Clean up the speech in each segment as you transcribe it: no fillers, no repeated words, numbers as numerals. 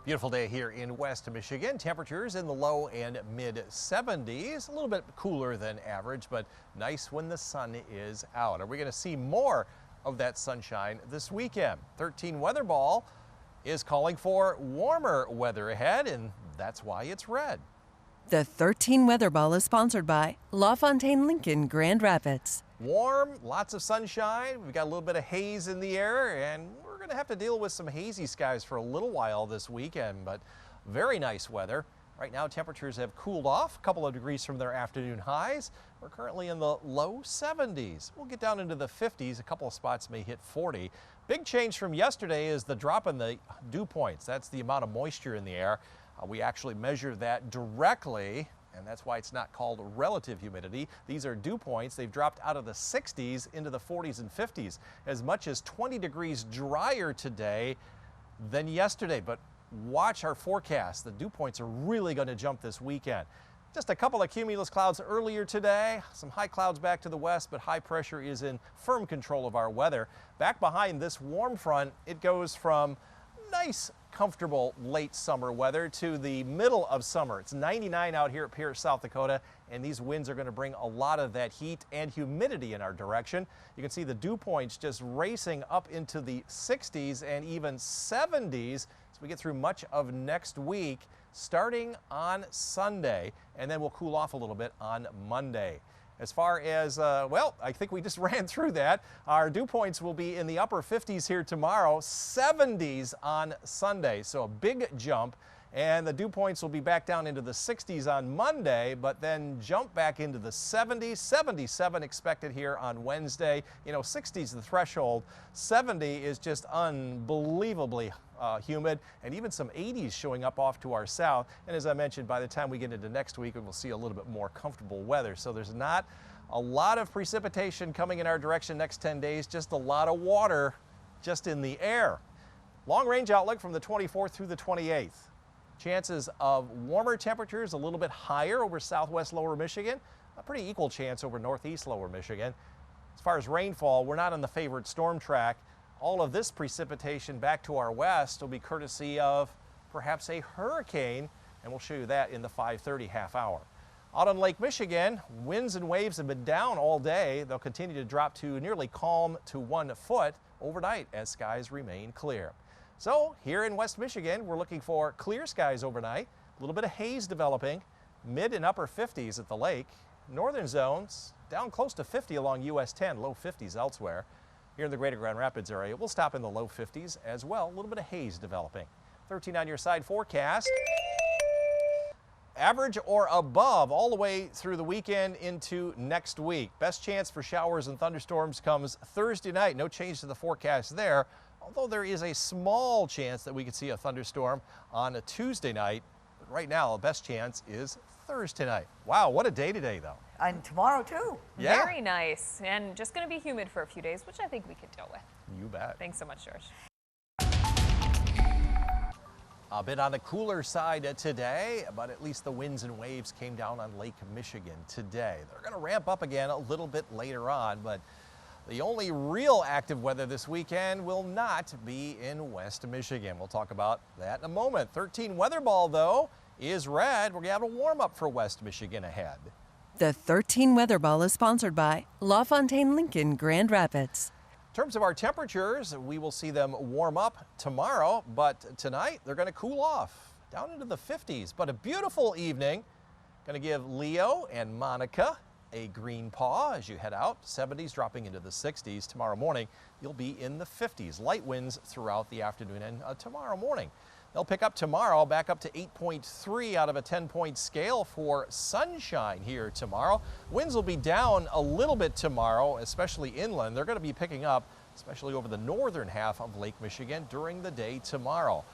Beautiful day here in West Michigan. Temperatures in the low and mid 70s. A little bit cooler than average, but nice when the sun is out. Are we going to see more of that sunshine this weekend? 13 Weather Ball is calling for warmer weather ahead, and that's why it's red. The 13 Weather Ball is sponsored by LaFontaine Lincoln Grand Rapids. Warm, lots of sunshine. We've got a little bit of haze in the air, and we're going to have to deal with some hazy skies for a little while this weekend, but very nice weather. Right now, temperatures have cooled off a couple of degrees from their afternoon highs. We're currently in the low 70s. We'll get down into the 50s. A couple of spots may hit 40. Big change from yesterday is the drop in the dew points. That's the amount of moisture in the air. We actually measure that directly, and that's why it's not called relative humidity. These are dew points. They've dropped out of the 60s into the 40s and 50s, as much as 20 degrees drier today than yesterday. But watch our forecast. The dew points are really going to jump this weekend. Just a couple of cumulus clouds earlier today, some high clouds back to the west, but high pressure is in firm control of our weather. Back behind this warm front, it goes from nice, comfortable late summer weather to the middle of summer. It's 99 out here at Pierce, South Dakota, and these winds are going to bring a lot of that heat and humidity in our direction. You can see the dew points just racing up into the 60s and even 70s as we get through much of next week, starting on Sunday, and then we'll cool off a little bit on Monday. As far as, well, I think we just ran through that. Our dew points will be in the upper 50s here tomorrow, 70s on Sunday, so a big jump. And the dew points will be back down into the 60s on Monday, but then jump back into the 70s, 77 expected here on Wednesday. You know, 60 is the threshold. 70 is just unbelievably humid, and even some 80s showing up off to our south. And as I mentioned, by the time we get into next week, we'll see a little bit more comfortable weather. So there's not a lot of precipitation coming in our direction next 10 days, just a lot of water just in the air. Long range outlook from the 24th through the 28th. Chances of warmer temperatures a little bit higher over southwest lower Michigan, a pretty equal chance over northeast lower Michigan. As far as rainfall, we're not on the favored storm track. All of this precipitation back to our west will be courtesy of perhaps a hurricane, and we'll show you that in the 5:30 half hour. Out on Lake Michigan, winds and waves have been down all day. They'll continue to drop to nearly calm to 1 foot overnight as skies remain clear. So here in West Michigan, we're looking for clear skies overnight, a little bit of haze developing, mid and upper 50s at the lake. Northern zones down close to 50 along US 10, low 50s elsewhere. Here in the greater Grand Rapids area, we'll stop in the low 50s as well. A little bit of haze developing. 13 on your side forecast. Average or above all the way through the weekend into next week. Best chance for showers and thunderstorms comes Thursday night. No change to the forecast there, although there is a small chance that we could see a thunderstorm on a Tuesday night. But right now, the best chance is Thursday night. Wow, what a day today, though. And tomorrow, too. Yeah. Very nice. And just going to be humid for a few days, which I think we could deal with. You bet. Thanks so much, George. A bit on the cooler side today, but at least the winds and waves came down on Lake Michigan today. They're going to ramp up again a little bit later on, but the only real active weather this weekend will not be in West Michigan. We'll talk about that in a moment. 13 Weather Ball, though, is red. We're going to have a warm up for West Michigan ahead. The 13 Weather Ball is sponsored by LaFontaine Lincoln Grand Rapids. In terms of our temperatures, we will see them warm up tomorrow, but tonight they're going to cool off down into the 50s. But a beautiful evening. Going to give Leo and Monica a green paw as you head out. 70s dropping into the 60s. Tomorrow morning, you'll be in the 50s. Light winds throughout the afternoon and tomorrow morning. They'll pick up tomorrow, back up to 8.3 out of a 10-point scale for sunshine here tomorrow. Winds will be down a little bit tomorrow, especially inland. They're going to be picking up, especially over the northern half of Lake Michigan during the day tomorrow.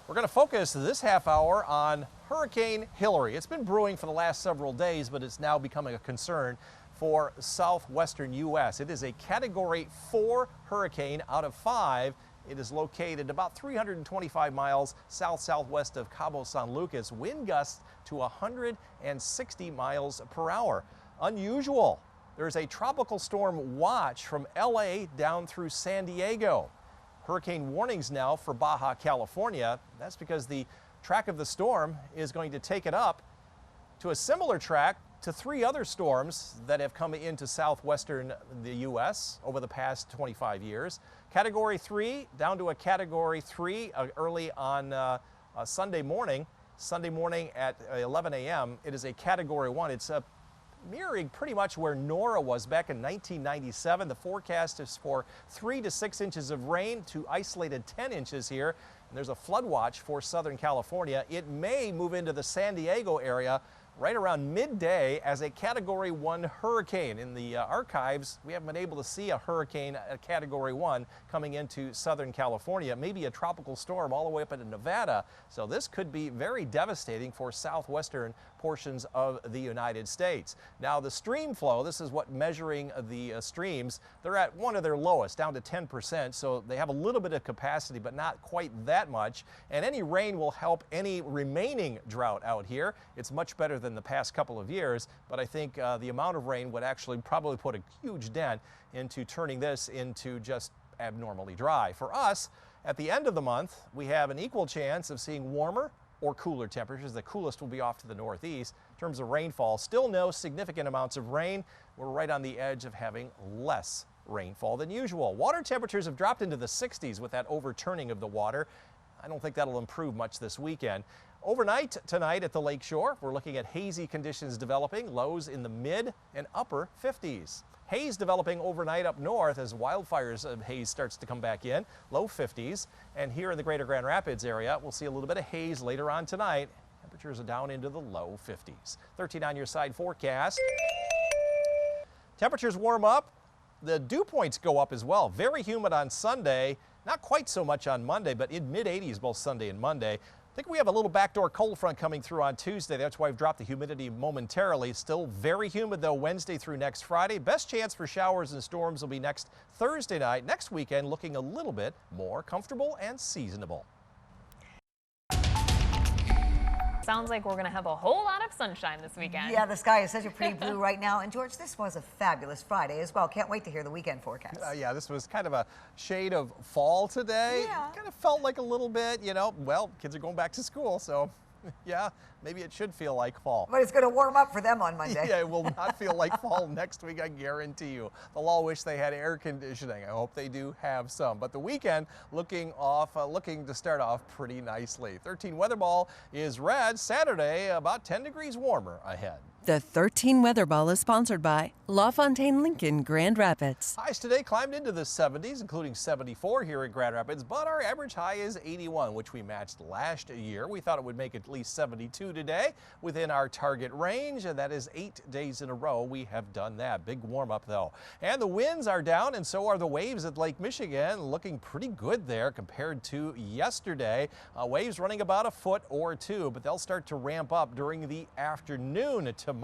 We're going to focus this half hour on Hurricane Hilary. It's been brewing for the last several days, but it's now becoming a concern for southwestern U.S. It is a Category 4 hurricane out of 5. It is located about 325 miles south-southwest of Cabo San Lucas. Wind gusts to 160 miles per hour. Unusual. There's a tropical storm watch from LA down through San Diego. hurricane warnings now for Baja California. That's because the track of the storm is going to take it up to a similar track to 3 other storms that have come into southwestern the U.S. over the past 25 years. Category 3 down to a Category 3 early on Sunday morning at 11 a.m. It is a Category 1. It's mirroring pretty much where Nora was back in 1997. The forecast is for 3 to 6 inches of rain to isolated 10 inches here. And there's a flood watch for Southern California. It may move into the San Diego area right around midday as a Category 1 hurricane. In the archives, we haven't been able to see a hurricane at Category 1 coming into Southern California. Maybe a tropical storm all the way up into Nevada. So this could be very devastating for southwestern portions of the United States. Now the stream flow, this is what measuring the streams, they're at one of their lowest, down to 10%. So they have a little bit of capacity, but not quite that much. And any rain will help any remaining drought out here. It's much better than the past couple of years, but I think the amount of rain would actually probably put a huge dent into turning this into just abnormally dry. For us, at the end of the month, we have an equal chance of seeing warmer or cooler temperatures. The coolest will be off to the northeast. In terms of rainfall, still no significant amounts of rain. We're right on the edge of having less rainfall than usual. Water temperatures have dropped into the 60s with that overturning of the water. I don't think that'll improve much this weekend. Overnight tonight at the lake shore, we're looking at hazy conditions developing, lows in the mid and upper 50s. Haze developing overnight up north as wildfires of haze starts to come back in, low 50s. And here in the greater Grand Rapids area, we'll see a little bit of haze later on tonight. Temperatures are down into the low 50s. 13 on your side forecast. Temperatures warm up. The dew points go up as well. Very humid on Sunday. Not quite so much on Monday, but in mid-80s both Sunday and Monday. I think we have a little backdoor cold front coming through on Tuesday. That's why I've dropped the humidity momentarily. Still very humid, though, Wednesday through next Friday. Best chance for showers and storms will be next Thursday night. Next weekend, looking a little bit more comfortable and seasonable. Sounds like we're going to have a whole lot of sunshine this weekend. Yeah, the sky is such a pretty blue right now. And George, this was a fabulous Friday as well. Can't wait to hear the weekend forecast. Yeah, this was kind of a shade of fall today. Yeah. Kind of felt like a little bit, well, kids are going back to school, so yeah, maybe it should feel like fall. But it's going to warm up for them on Monday. Yeah, it will not feel like fall next week, I guarantee you. They'll all wish they had air conditioning. I hope they do have some. But the weekend looking to start off pretty nicely. 13 weather ball is red. Saturday, about 10 degrees warmer ahead. The 13 Weather Ball is sponsored by LaFontaine Lincoln Grand Rapids. Highs today climbed into the 70s, including 74 here at Grand Rapids, but our average high is 81, which we matched last year. We thought it would make at least 72 today within our target range, and that is 8 days in a row we have done that. Big warm up though. And the winds are down, and so are the waves at Lake Michigan, looking pretty good there compared to yesterday. Waves running about a foot or two, but they'll start to ramp up during the afternoon tomorrow.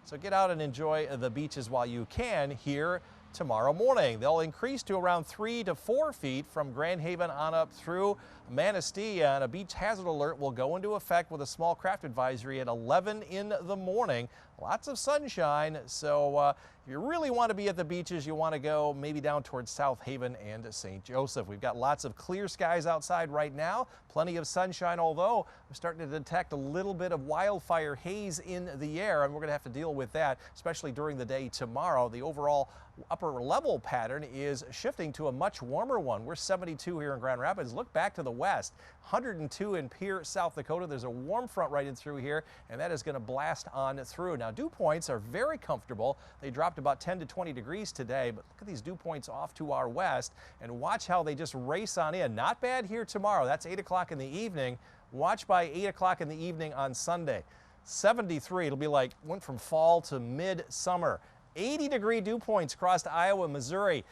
So get out and enjoy the beaches while you can here tomorrow morning. They'll increase to around 3 to 4 feet from Grand Haven on up through Manistee, and a beach hazard alert will go into effect with a small craft advisory at 11 in the morning. Lots of sunshine, so if you really want to be at the beaches, you want to go maybe down towards South Haven and St. Joseph. We've got lots of clear skies outside right now, plenty of sunshine, although we're starting to detect a little bit of wildfire haze in the air, and we're going to have to deal with that, especially during the day tomorrow. The overall upper level pattern is shifting to a much warmer one. We're 72 here in Grand Rapids. Look back to the west, 102 in Pierre, South Dakota. There's a warm front right in through here, and that is going to blast on through. Now, dew points are very comfortable. They dropped about 10 to 20 degrees today, but look at these dew points off to our west, and watch how they just race on in. Not bad here tomorrow. That's 8 o'clock in the evening. Watch by 8 o'clock in the evening on Sunday. 73, it'll be like went from fall to mid-summer. 80-degree dew points across Iowa and Missouri.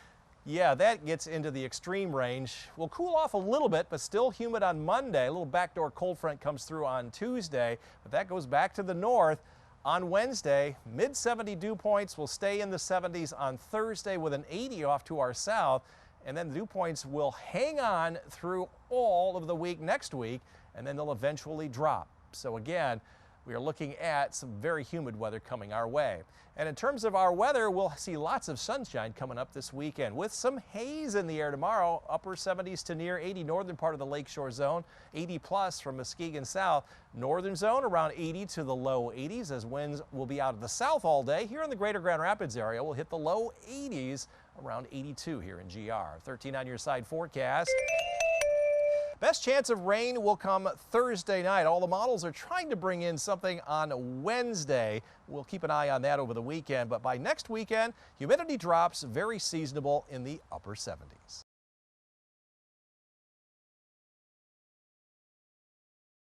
Yeah, that gets into the extreme range. We'll cool off a little bit, but still humid on Monday. A little backdoor cold front comes through on Tuesday, but that goes back to the north. On Wednesday, mid-70 dew points will stay in the 70s on Thursday with an 80 off to our south, and then the dew points will hang on through all of the week next week, and then they'll eventually drop. So again, we are looking at some very humid weather coming our way. And in terms of our weather, we'll see lots of sunshine coming up this weekend with some haze in the air tomorrow. Upper 70s to near 80 northern part of the lakeshore zone, 80 plus from Muskegon south. Northern zone around 80 to the low 80s as winds will be out of the south all day. Here in the greater Grand Rapids area, we'll hit the low 80s, around 82 here in GR. 13 on your side forecast. Best chance of rain will come Thursday night. All the models are trying to bring in something on Wednesday. We'll keep an eye on that over the weekend, but by next weekend, humidity drops very seasonable in the upper 70s.